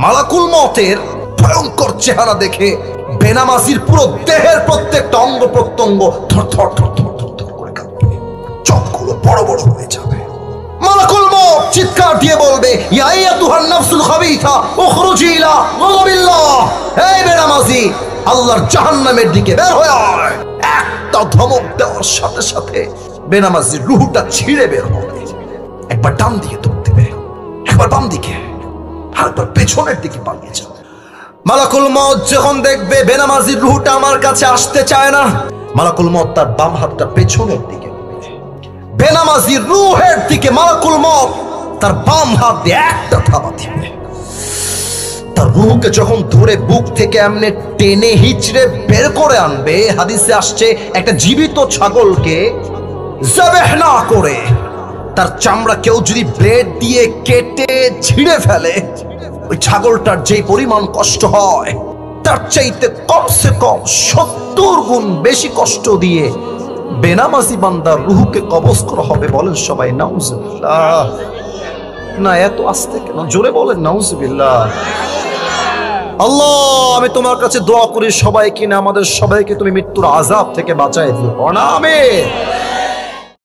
মালাকুল মউতের ভয়ঙ্কর চেহারা দেখে বেনামাজির পুরো দেহের প্রত্যেকটা অঙ্গ প্রত্যঙ্গ থরথর থরথর থরথর করে কাঁপবে, চোখগুলো বড় বড় হয়ে যাবে। মালাকুল মউত চিৎকার দিয়ে বলবে, ইয়া আইয়াতুহান নাফসুল খাবিথা উখরুজি ইলা গাযাবিল্লাহ, হে বেনামাজি, আল্লাহর জাহান্নামের দিকে বের হয়ে আয়। একটা ধমক দেওয়ার সাথে সাথে বেনামাজির রূহটা ছিঁড়ে বের হবে। একবার ডান দিকে দৌড় দিবে, একবার বাম দিকে, আরেকবার পেছনের দিকে পালিয়ে যাবে। মালাকুল মউত যখন দেখবে বেনামাজির রূহটা আমার কাছে আসতে চায় না, মালাকুল মউত তার বাম হাতটা পেছনের দিকে, বেনামাজির রূহের দিকে মালাকুল মউত তার বাম হাত দিয়ে একটা থাবা দিবে। তার রূহকে যখন ধরে বুক থেকে এমনি টেনে হিচড়ে বের করে আনবে, হাদিসে আসছে একটা জীবিত ছাগলকে যাবেহ না করে তার চামড়া কেউ যদি ব্লেড দিয়ে কেটে ছিঁড়ে ফেলে, ওই ছাগলটার যে পরিমাণ কষ্ট হয় তার চাইতে কমসে কম 70 গুণ বেশি কষ্ট দিয়ে বেনামাজি বান্দার রূহকে কবজ করা হবে। বলেন সবাই নাউজুবিল্লাহ। না এত আস্তে কেন, জোরে বলেন নাউজুবিল্লাহ। আল্লাহ, আমি তোমার কাছে দোয়া করি সবাই কিনা আমাদের সবাইকে তুমি মৃত্যুর আযাব থেকে বাঁচায় দিও। আমিন।